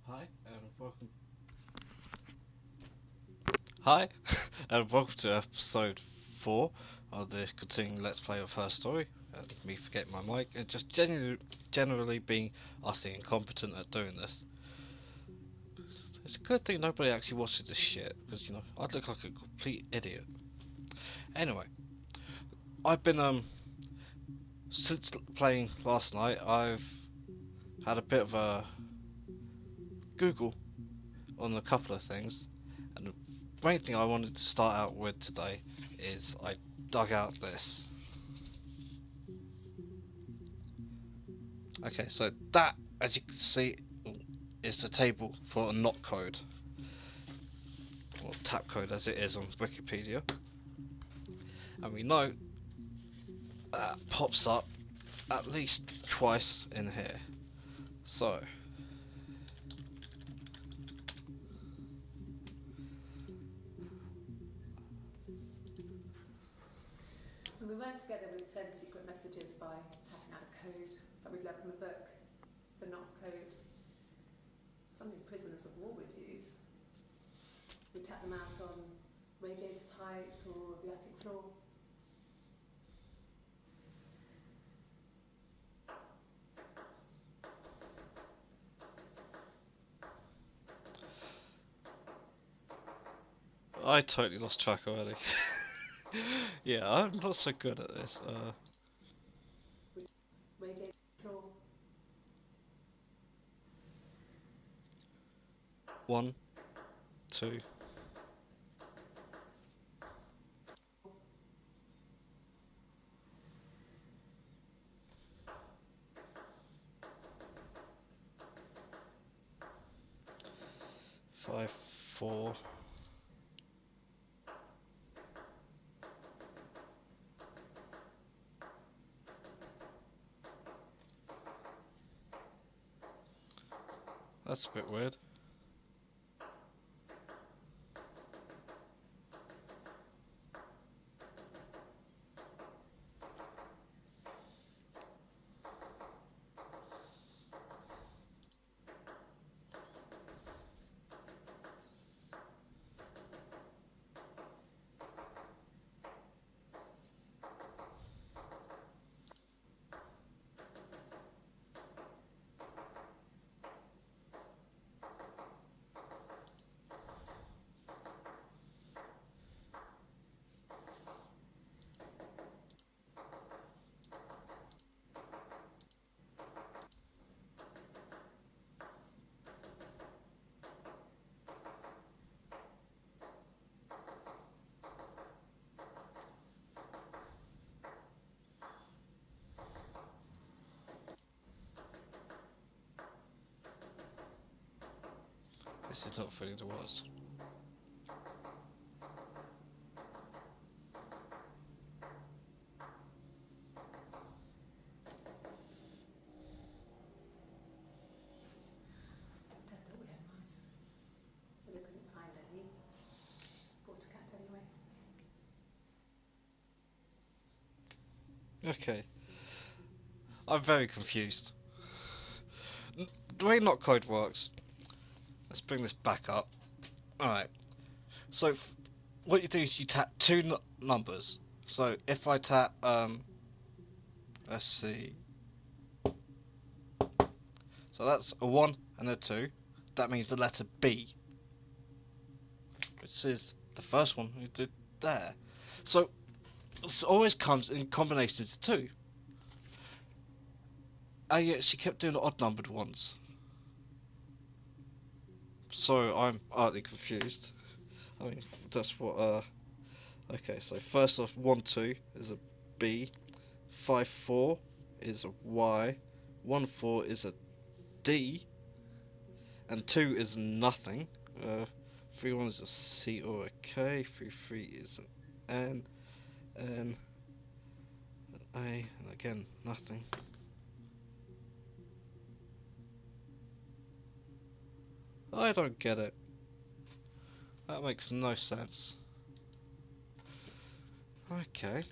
Hi and welcome. Hi and welcome to episode 4 of the continuing Let's Play of Her Story. And me forgetting my mic and just generally being utterly incompetent at doing this. It's a good thing nobody actually watches this shit because I'd look like a complete idiot. Anyway, I've been since playing last night. I've had a bit of a Google on a couple of things, and the main thing I wanted to start out with today is I dug out this. Okay, so that, as you can see, is the table for a NOT code, or tap code as it is on Wikipedia, and we know that pops up at least twice in here. So When we weren't together, we'd send secret messages by tapping out a code that we'd learned from a book, the knot code, something prisoners of war would use. We'd tap them out on radiator pipes or the attic floor. I totally lost track already. Yeah, I'm not so good at this. Radiator floor. 1, 2. Five, 4. That's a bit weird. This is not filling the words. Dad thought we had mice, but they couldn't find any. Bought a cat anyway. Okay, I'm very confused. The way NOT code works, let's bring this back up. Alright, so what you do is you tap two numbers. So if I tap, let's see, so that's a 1 and a 2, that means the letter B, which is the first one we did there. So it always comes in combinations of 2. And yet she kept doing the odd numbered ones. So I'm utterly confused. I mean, that's what, okay, so first off, 1, 2 is a B, 5, 4 is a Y, 1, 4 is a D, and 2 is nothing. 3, 1 is a C or a K, 3, 3 is an N, an A, and again, nothing. I don't get it. That makes no sense. Okay.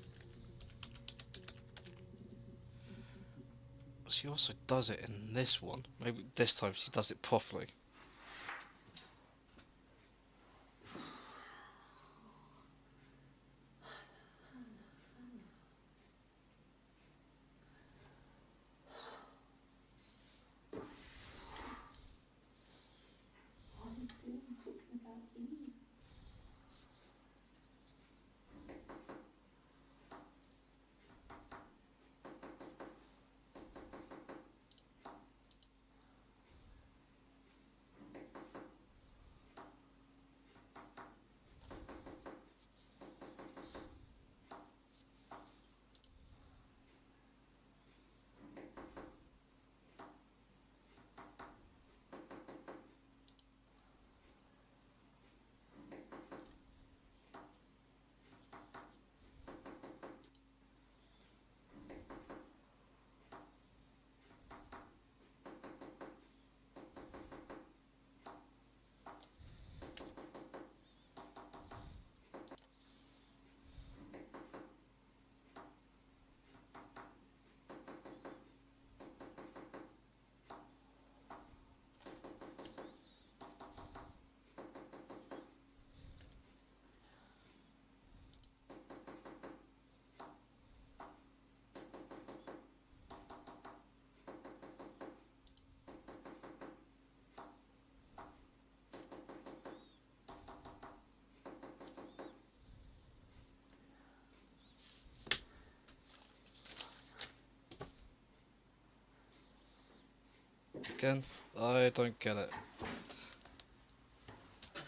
She also does it in this one. Maybe this time she does it properly. again? I don't get it.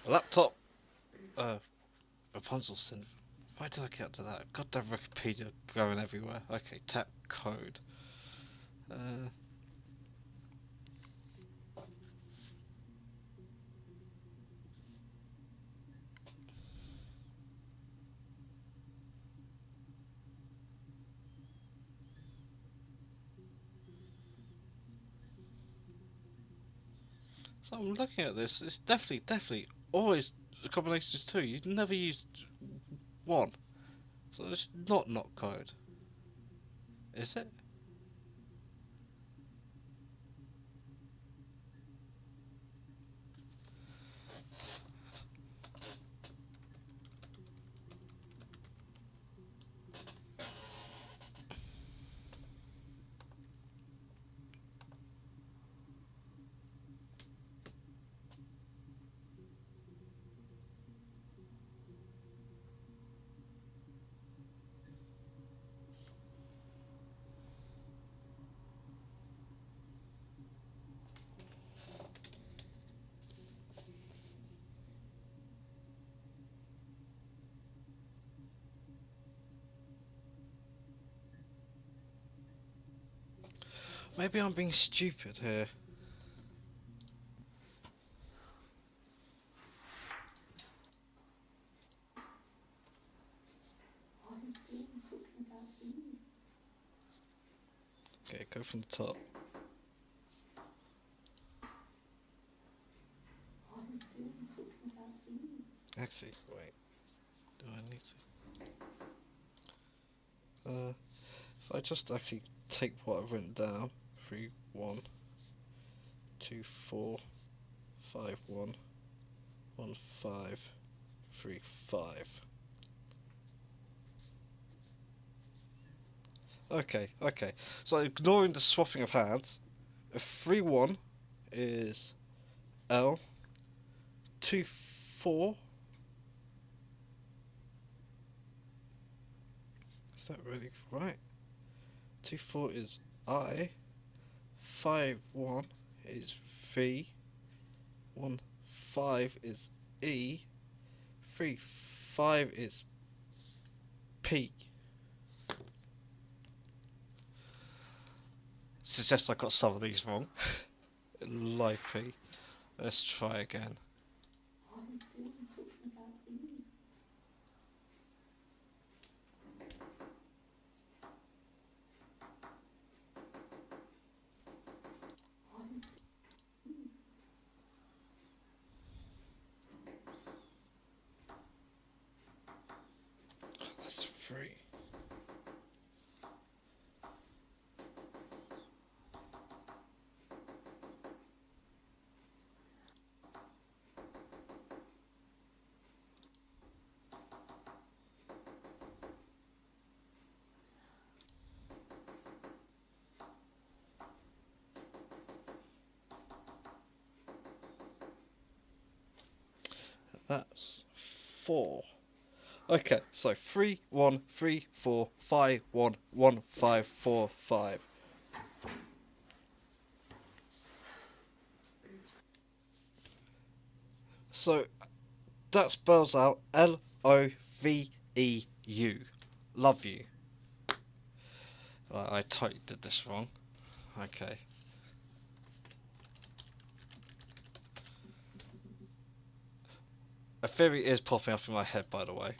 Laptop. Rapunzel syndrome. Why did I get to that? Goddamn Wikipedia going everywhere. Okay, tap code. So I'm looking at this. It's definitely always a combination of two. You've never used one, so it's not code, is it? Maybe I'm being stupid here. Okay, go from the top. Actually, wait. Do I need to? If I just actually take what I've written down, 3, 1, 2, 4, 5, 1, 1, 5, 3, 5. Okay. So ignoring the swapping of hands, a 3, 1 is L, 2, 4. Is that really right? 2, 4 is I. 5, 1 is V. 1, 5 is E. 3, 5 is P. Suggests I got some of these wrong. Live P. Let's try again. That's 3. That's 4. Okay, so 3, 1, 3, 4, 5, 1, 1, 5, 4, 5. So that spells out LOVEU. Love you. I totally did this wrong. Okay. A theory is popping up in my head, by the way.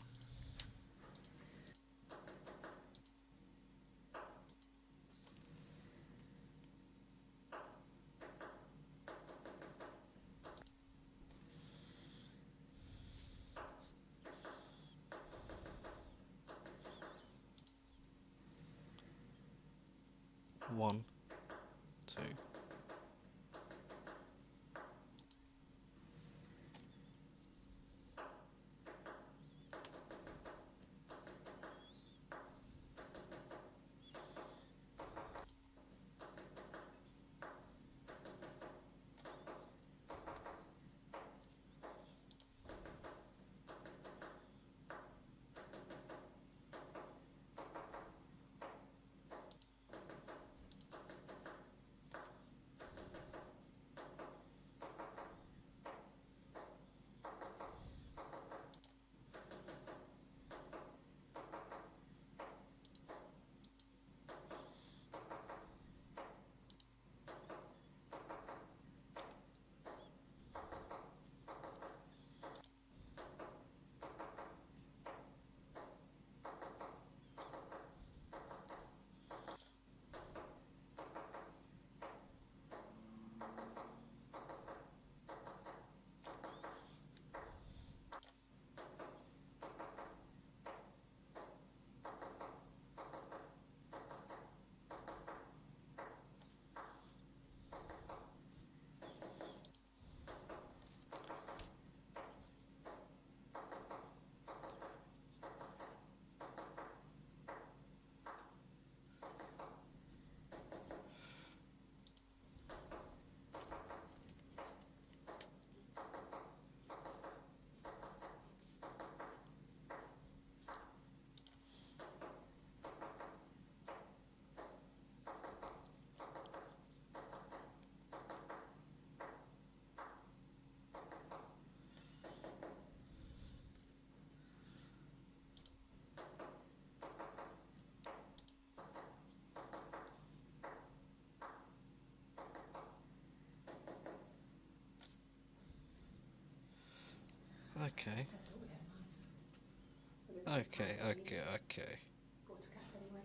One, 2. Okay. Dad thought we had mice. But they couldn't Okay, find okay, any. okay. Bought a cat anyway.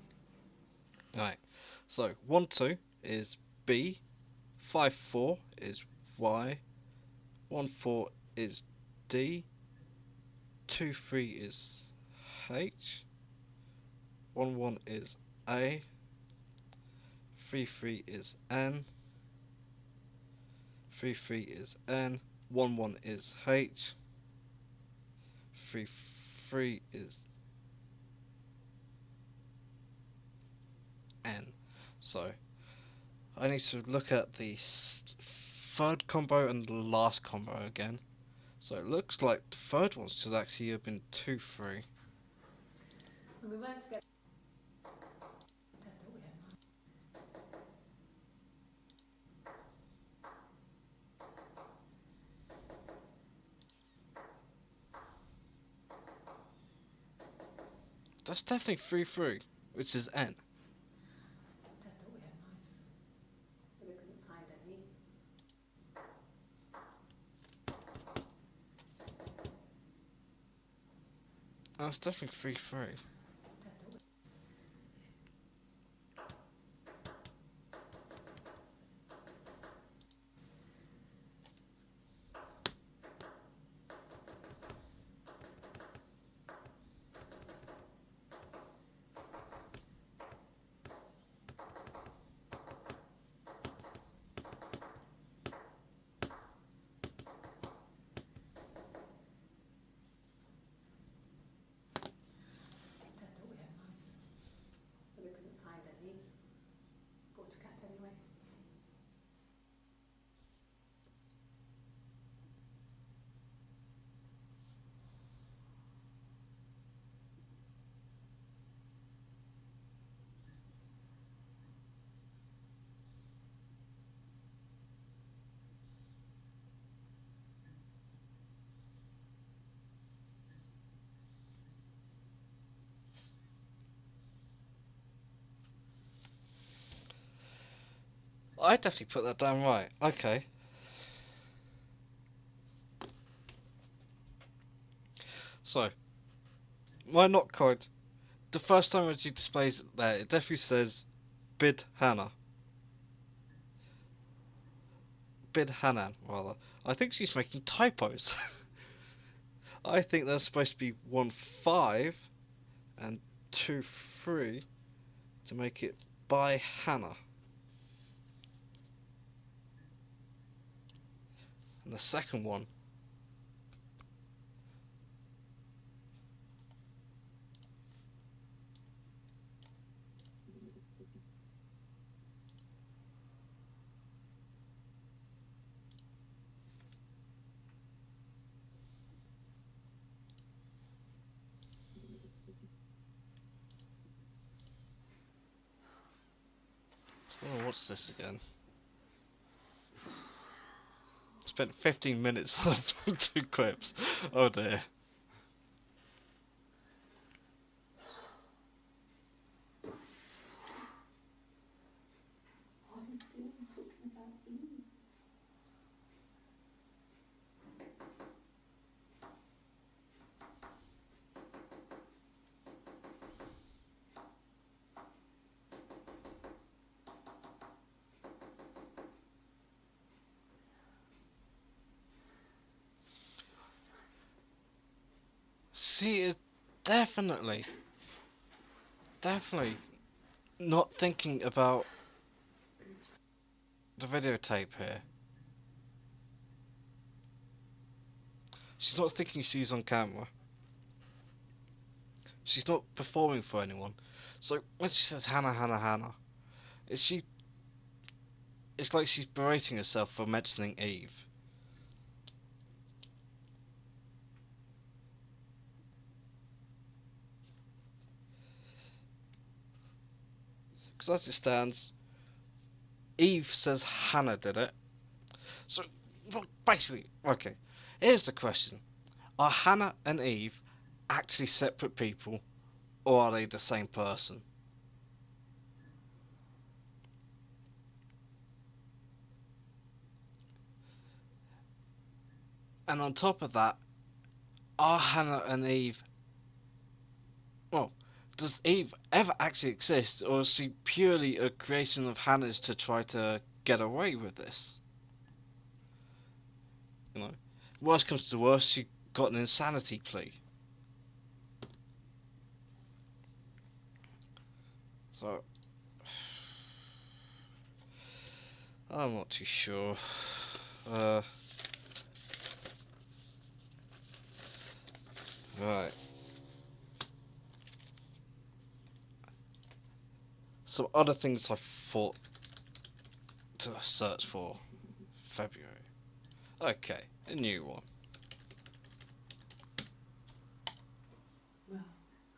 Right. So 1-2 is B, 5-4 is Y, 1-4 is D, 2-3 is H, 1-1 is A, 3-3 is N, 3-3 is N, 1-1 is H, 3-3 is N. So I need to look at the third combo and the last combo again. So it looks like the third one should actually have been 2-3. When we went to get. Dad thought we had mice. That's definitely 3-3, which is N. Dad thought we had mice. But they couldn't find any. That's definitely 3-3. Dad thought we. Dad thought we had mice. But they couldn't find any. Bought a cat anyway. I definitely put that down right. Okay. So, my knock card, the first time it displays it there, it definitely says Bid Hannah. Bid Hanan, rather. I think she's making typos. I think there's supposed to be 1-5 and 2-3 to make it by Hannah. And the second one, oh, what's this again? Spent 15 minutes on 2 clips. Oh dear. What are you doing talking about Eve? See, it's definitely not thinking about the videotape here. She's not thinking she's on camera. She's not performing for anyone. So when she says Hannah, Hannah, Hannah, is she? It's like she's berating herself for mentioning Eve. Because as it stands, Eve says Hannah did it. So, well, basically, okay. Here's the question: are Hannah and Eve actually separate people, or are they the same person? And on top of that, are Hannah and Eve... Well, does Eve ever actually exist, or is she purely a creation of Hannah's to try to get away with this? You know, worst comes to worst, she got an insanity plea. So, I'm not too sure. Right. Some other things I thought to search for. February. Okay, a new one. Well,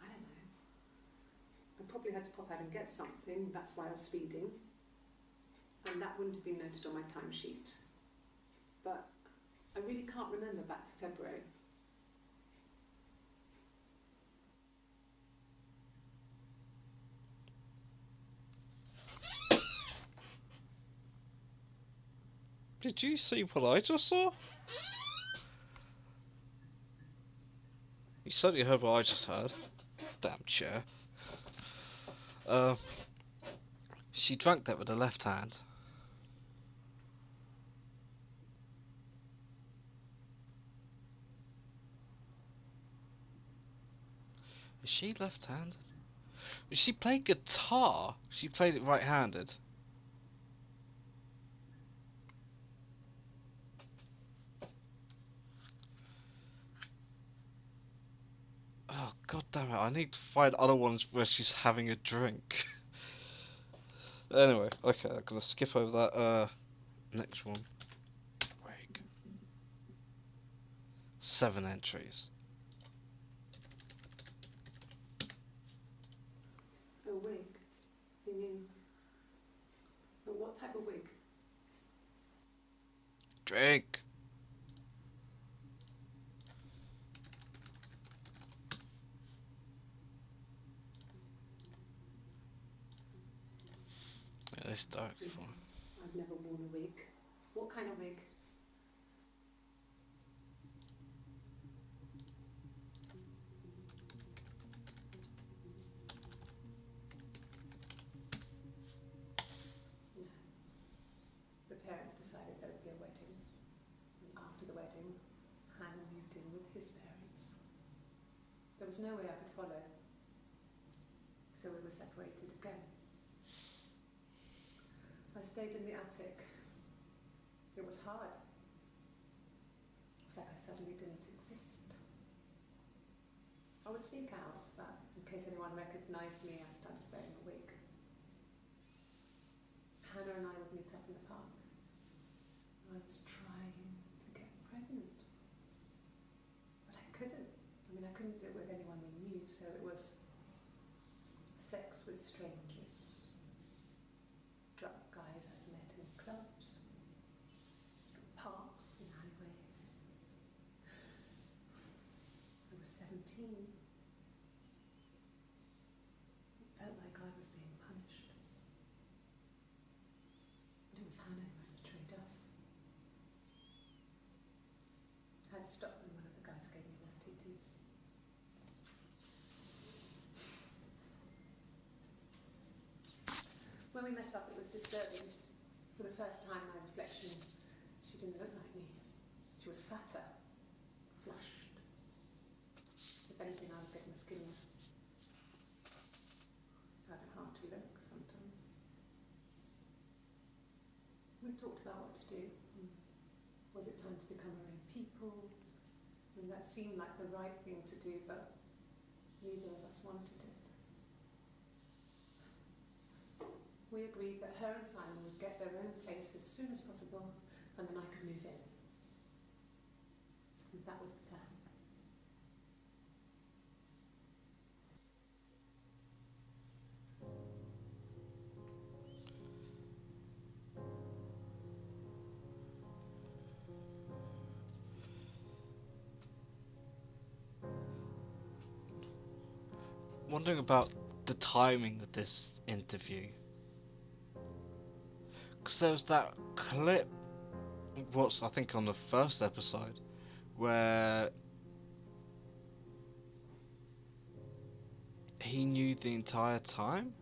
I don't know. I probably had to pop out and get something, that's why I was speeding. And that wouldn't have been noted on my timesheet. But I really can't remember back to February. Did you see what I just saw? You certainly heard what I just heard. Damn chair. She drank that with the left hand. Is she left-handed? She played guitar. She played it right-handed. Oh, god damn it, I need to find other ones where she's having a drink. Anyway, okay, I'm gonna skip over that, next one. Wig. 7 entries. A wig? You mean... what type of wig? Drink. Yeah, this dark fine. I've never worn a wig. What kind of wig? No. The parents decided there would be a wedding. And after the wedding, Hannah moved in with his parents. There was no way I could follow. So we were separated again. I stayed in the attic. It was hard. It's like I suddenly didn't exist. I would sneak out, but in case anyone recognised me, I started wearing a wig. Hannah and I would meet up in the park. I was trying to get pregnant. But I couldn't. I mean, I couldn't do it with anyone we knew, so it was sex with strangers. Drunk guys I'd met in clubs, parks, and alleyways. I was 17. It felt like I was being punished. But it was Hannah who had betrayed us. I had to stop when one of the guys gave me an STD. When we met up, it was disturbing. For the first time, my reflection, she didn't look like me. She was fatter, flushed. If anything, I was getting skinnier. I found it hard to look sometimes. We talked about what to do. Was it time to become our own people? And that seemed like the right thing to do, but neither of us wanted it. We agreed that her and Simon would get their own place as soon as possible, and then I could move in. And that was the plan. Wondering about the timing of this interview. Because there was that clip, what's I think on the first episode, where He knew the entire time?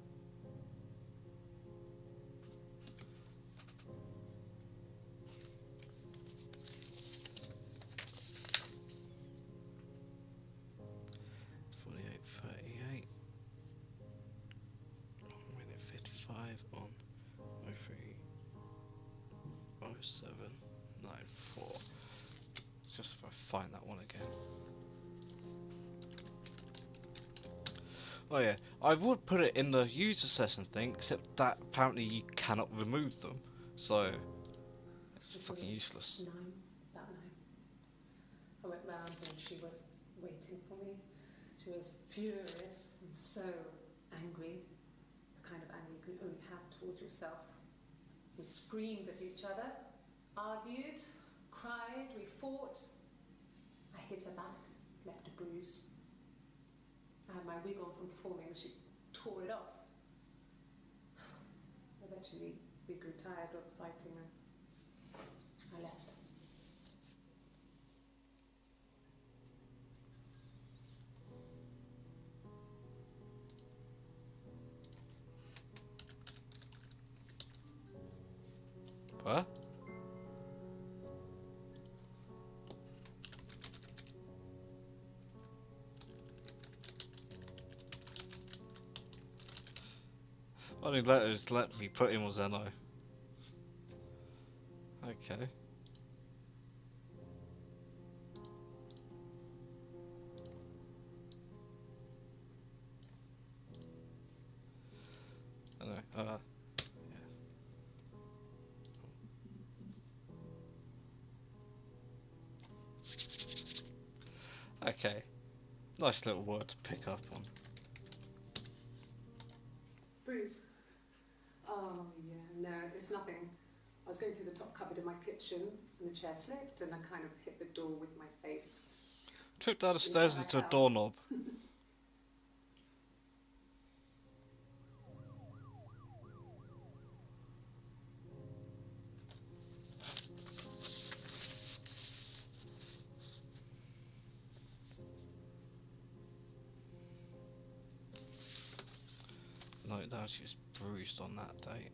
Minute 55 on 030794. Just if I find that one again. Oh yeah, I would put it in the user session thing, except that apparently you cannot remove them, so it's This fucking was useless. about 9. I went round and she was waiting for me. She was furious and so angry, the kind of anger you can only have towards yourself. We screamed at each other, argued, cried, we fought. I hit her back, left a bruise. I had my wig on from performing, she tore it off. Eventually, we grew tired of fighting and I left. What? Only letters let me put in was NO. Okay. Anyway, yeah. Okay. Nice little word to pick up on. Bruise? Oh, yeah, no, it's nothing. I was going through the top cupboard in my kitchen and the chair slipped and I kind of hit the door with my face. Tripped down the stairs into a doorknob. Note down she was bruised on that date.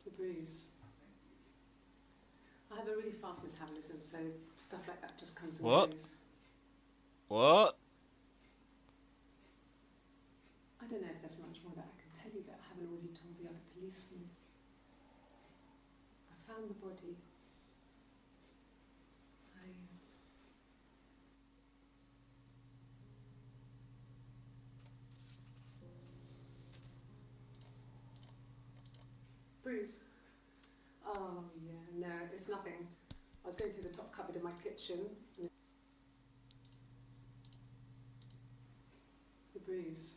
The bruise. I have a really fast metabolism, so stuff like that just comes and What? goes. What? I don't know if there's much more that I can tell you that I haven't already told the other policemen. I found the body. Bruise? Oh, yeah, no, it's nothing. I was going through the top cupboard in my kitchen. And the bruise.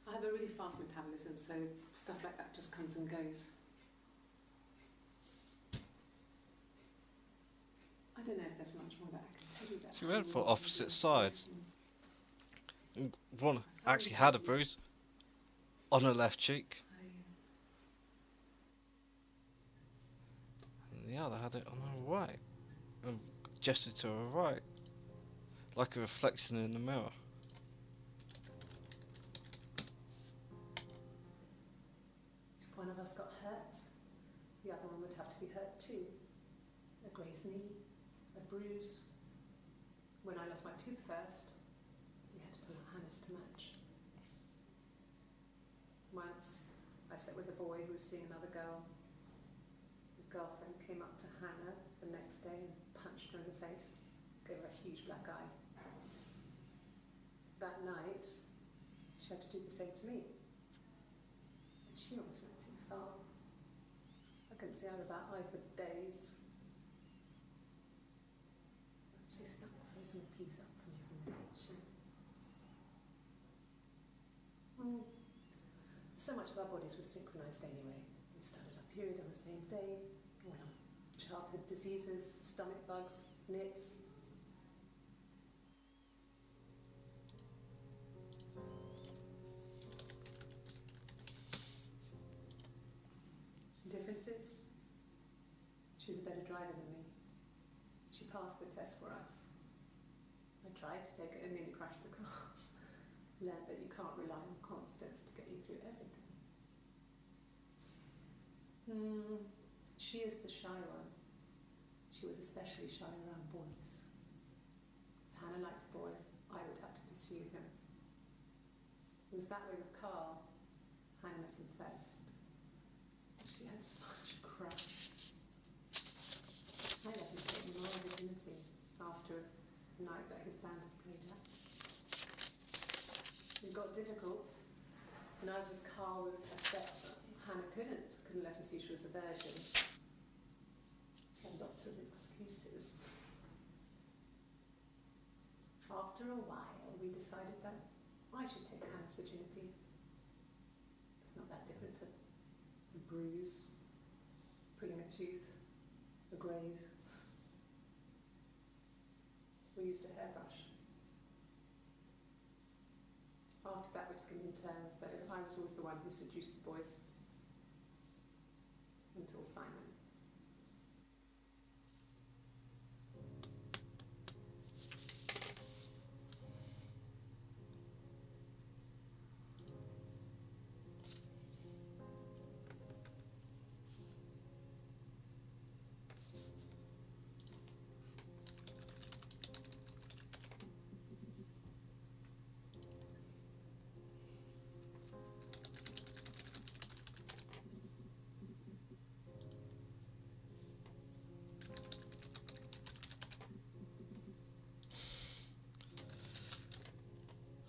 I have a really fast metabolism, so stuff like that just comes and goes. I don't know if there's much more that I can tell you that. She went for opposite sides. One actually had a bruise on her left cheek, and the other had it on her right, and gestured to her right, like a reflection in the mirror. If one of us got hurt, the other one would have to be hurt too. A grazed knee, a bruise. When I lost my tooth first, we had to pull our harness to match. Once, I slept with a boy who was seeing another girl. The girlfriend came up to Hannah the next day and punched her in the face, gave her a huge black eye. That night, she had to do the same to me. And she almost went too far. I couldn't see out of that eye for days. She snuck a frozen piece up for me from the kitchen. So much of our bodies was synchronised anyway. We started our period on the same day. All our childhood diseases, stomach bugs, nits. Differences? She's a better driver than me. passed the test for us. I tried to take it and nearly crashed the car. Learned that you can't rely on confidence to get you through everything. She is the shy one. She was especially shy around boys. If Hannah liked a boy, I would have to pursue him. It was that way with Carl. Hannah met him first. She had such a crush. I let him take me my virginity after a night that his band had played at. It got difficult. When I was with Carl, we would have sex. Hannah couldn't let him see she was a virgin. She had lots of excuses. After a while, we decided that I should take Hannah's virginity. It's not that different to a bruise, pulling a tooth, a graze. We used a hairbrush. After that, we took it in turns, though I was always the one who seduced the boys. Until Simon.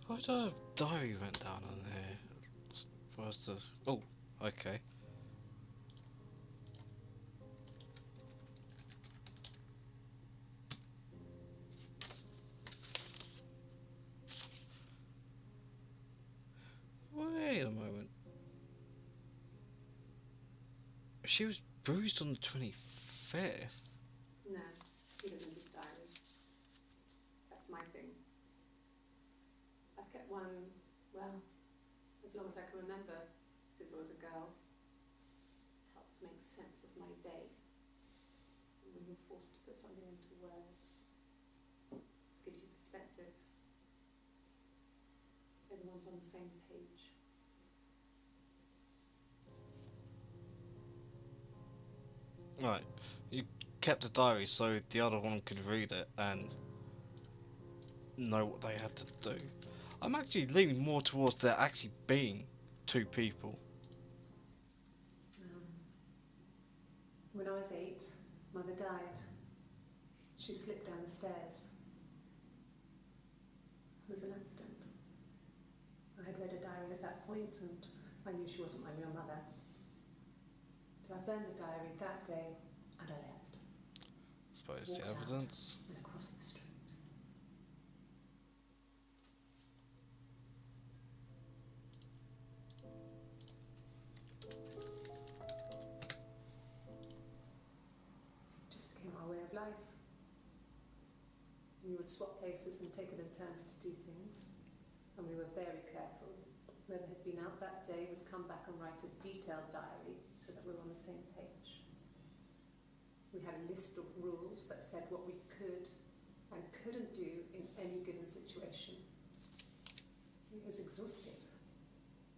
Why the diary went down on here? Where's the... Oh, okay. Wait a moment. She was bruised on the 25th. No, he doesn't keep a diary. That's my thing. I've kept one, well, as long as I can remember, since I was a girl. Helps make sense of my day. And when you're forced to put something into words, this gives you perspective. Everyone's on the same page. Right, you kept a diary so the other one could read it and know what they had to do. I'm actually leaning more towards there actually being two people. When I was 8, Mother died. She slipped down the stairs. It was an accident. I had read a diary at that point and I knew she wasn't my real mother. So I burned the diary that day and I left. Suppose Walked the out evidence. and across the street. It just became our way of life. We would swap places and take it in turns to do things. And we were very careful. Whoever had been out that day would come back and write a detailed diary so that we were on the same page. We had a list of rules that said what we could and couldn't do in any given situation. It was exhaustive.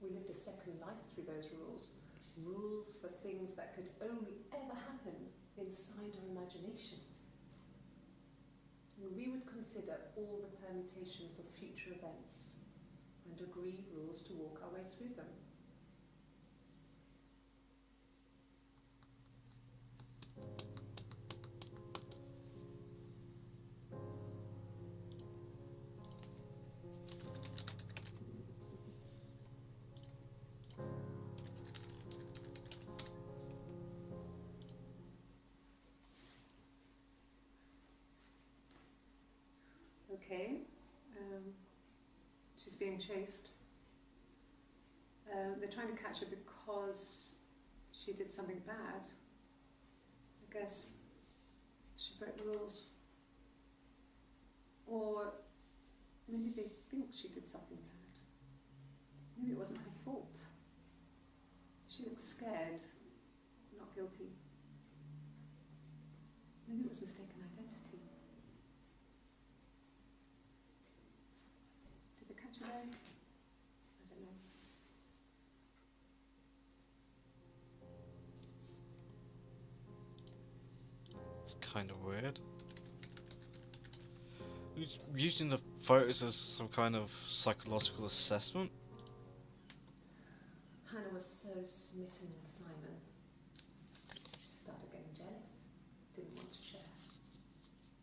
We lived a second life through those rules. Rules for things that could only ever happen inside our imaginations. And we would consider all the permutations of future events and agree rules to walk our way through them. Okay, she's being chased. They're trying to catch her because she did something bad. I guess she broke the rules. Or maybe they think she did something bad. Maybe it wasn't her fault. She looks scared, not guilty. Maybe it was mistaken identity. today? I don't know. Kind of weird. Using the photos as some kind of psychological assessment. Hannah was so smitten with Simon. She started getting jealous. Didn't want to share.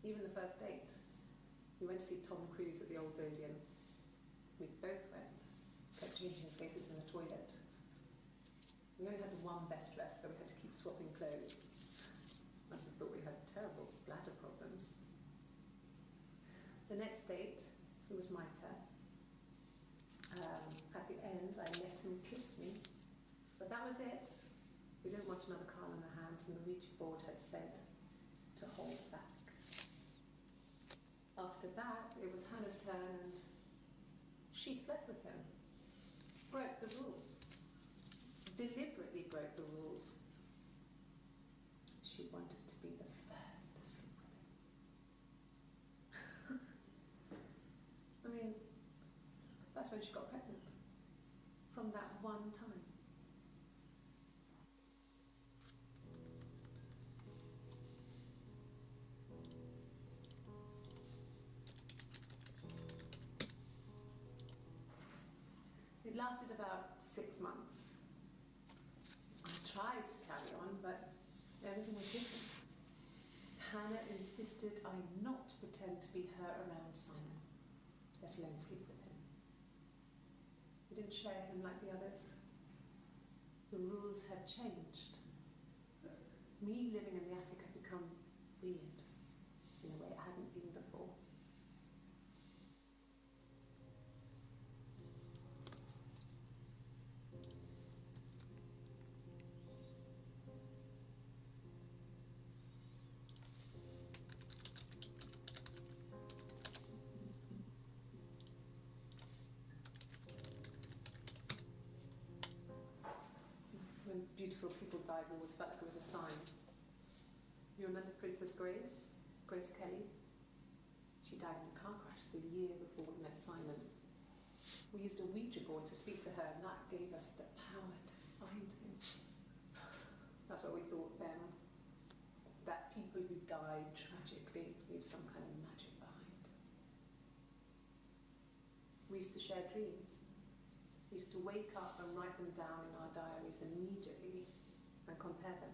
Even the first date. We went to see Tom Cruise at the Old Odeon. We both went. Kept changing places in the toilet. We only had the one best dress, so we had to keep swapping clothes. Must have thought we had terrible bladder problems. The next date, it was my turn. At the end, I let him kiss me, but that was it. We didn't want another card on our hands, and the Ouija board had said to hold back. After that, it was Hannah's turn, and she slept with him. Broke the rules. Deliberately broke the rules. She wanted to be the first to sleep with him. I mean, that's when she got pregnant. From that one time. It lasted about 6 months. I tried to carry on, but everything was different. Hannah insisted I not pretend to be her around Simon, let alone sleep with him. We didn't share him like the others. The rules had changed. Me living in the attic had become weird in a way it hadn't been before. When beautiful people died, we always felt like it was a sign. You remember Princess Grace? Grace Kelly? She died in a car crash the year before we met Simon. We used a Ouija board to speak to her, and that gave us the power to find him. That's what we thought then. That people who died tragically leave some kind of magic behind. We used to share dreams. We used to wake up and write them down in our diaries immediately and compare them.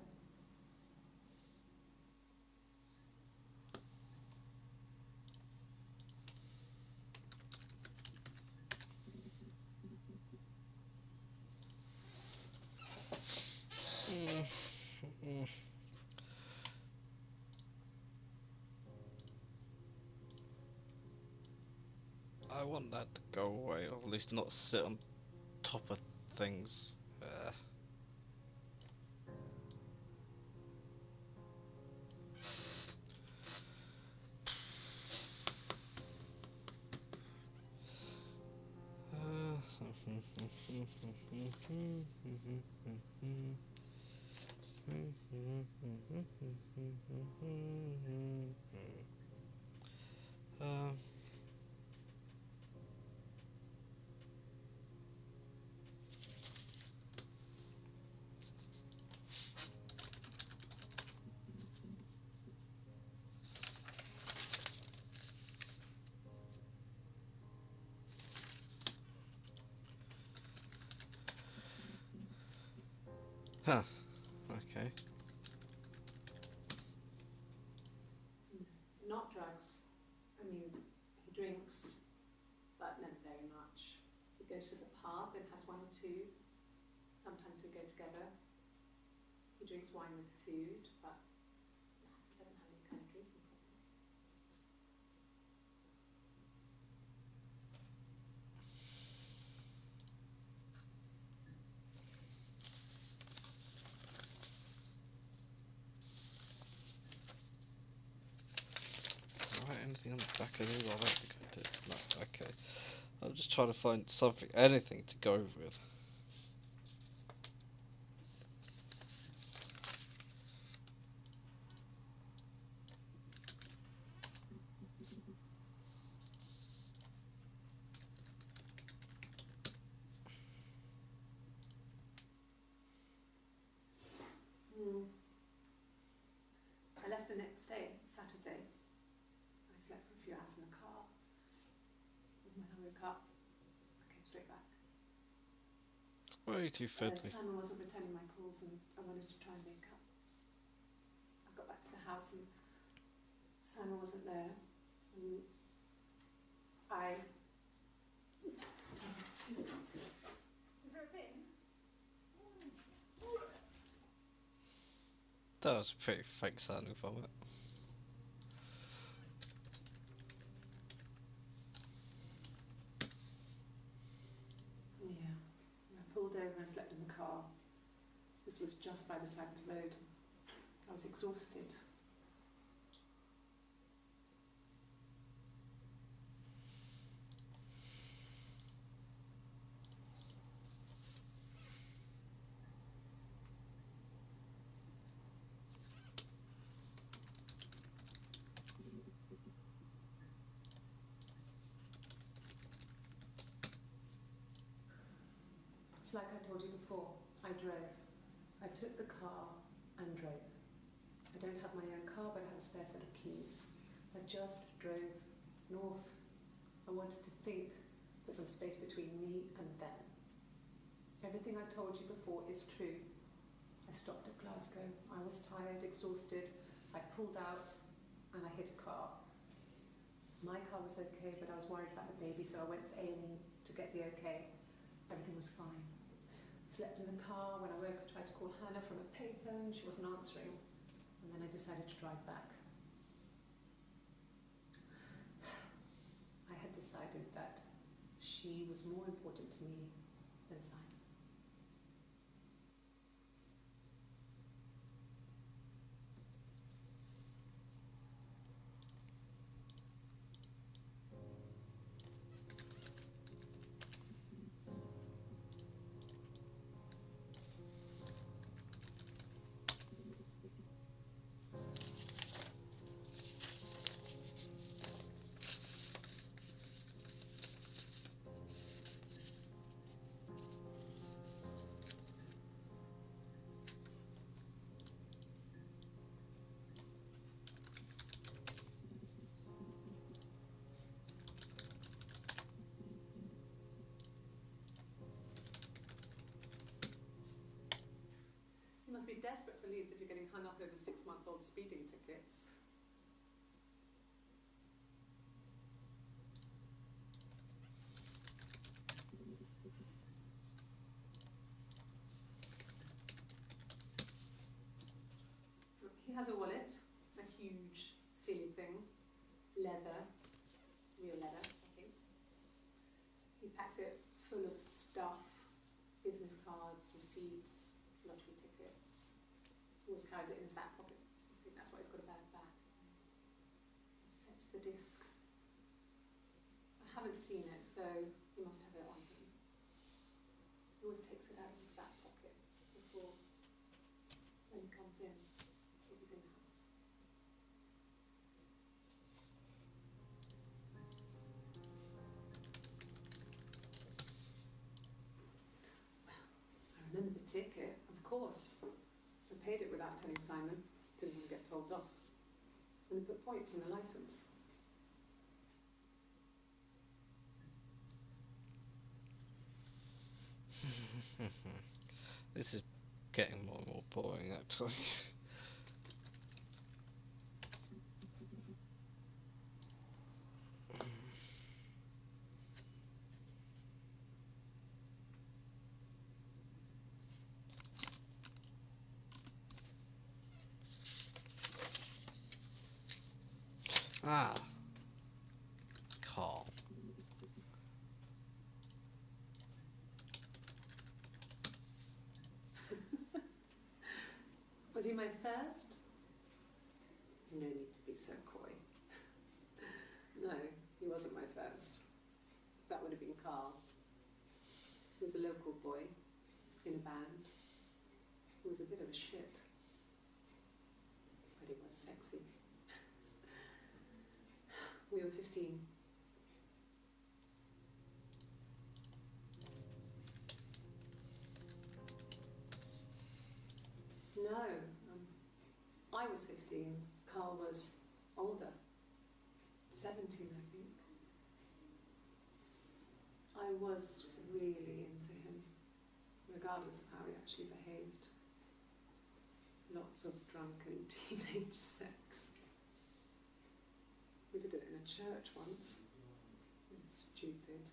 I want that to go away, or at least not sit on top of things. Huh. Okay. Not drugs. I mean, he drinks, but never very much. He goes to the pub and has one or two. Sometimes we go together. He drinks wine with food, but no, he doesn't have any kind of drinking problem. Write anything on the back of these? I don't think I did. No, okay. I'm just trying to find something, anything to go with. the next day, Saturday. I slept for a few hours in the car. And when I woke up, I came straight back. Way too fiddly. Simon wasn't returning my calls and I wanted to try and make up. I got back to the house and Simon wasn't there. And Is there a bin? That was a pretty fake sounding vomit. Yeah. I pulled over and slept in the car. This was just by the side of the road. I was exhausted. It's like I told you before, I drove. I took the car and drove. I don't have my own car, but I have a spare set of keys. I just drove north. I wanted to think, put some space between me and them. Everything I told you before is true. I stopped at Glasgow. I was tired, exhausted. I pulled out and I hit a car. My car was okay, but I was worried about the baby, so I went to A&E to get the okay. Everything was fine. Slept in the car. When I woke, I tried to call Hannah from a payphone. She wasn't answering. And then I decided to drive back. I had decided that she was more important to me than Simon. You must be desperate for leads if you're getting hung up over 6-month-old speeding tickets. He has a wallet, a huge silly thing, leather, real leather, I think. He packs it full of stuff, business cards, receipts, lottery tickets. He always carries it in his back pocket. I think that's why he's got a bag back. He sets the discs. I haven't seen it, so he must have it on him. He always takes it out of his back pocket before, when he comes in, if he's in the house. I remember the ticket, of course. I paid it without telling Simon. Didn't want to get told off. And he put points on the licence. This is getting more and more boring, actually. Ah. Carl. Was he my first? No need to be so coy. No, he wasn't my first. That would have been Carl. He was a local boy in a band. He was a bit of a shit. But he was sexy. We were 15. No, I was 15. Carl was older, 17 I think. I was really into him, regardless of how he actually behaved. Lots of drunken teenage sex. We did it in a church once. It's stupid.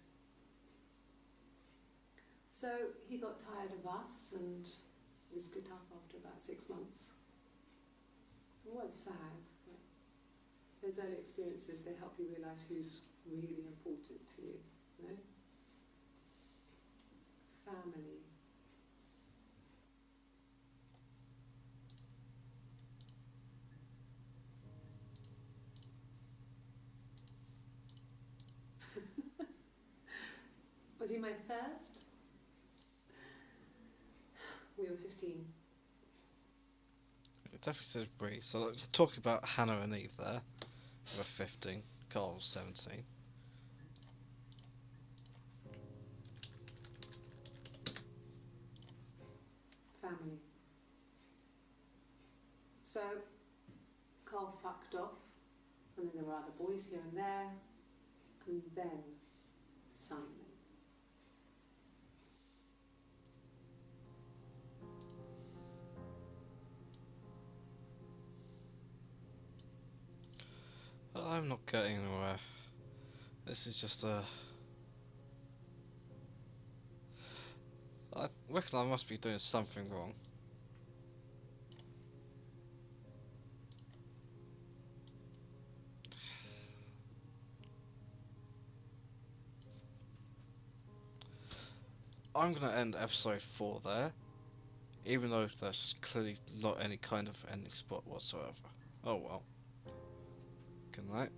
So he got tired of us and we split up after about 6 months. It was sad, but those early experiences, they help you realise who's really important to you, you know? Family. Was he my first? We were 15. It definitely says Bree. So like, talking about Hannah and Eve there. They were 15. Carl was 17. Family. So, Carl fucked off, and then there were other boys here and there, and then Simon. I'm not getting anywhere. This is just a... I reckon I must be doing something wrong. I'm going to end episode 4 there, even though there's clearly not any kind of ending spot whatsoever. Oh well. Good night.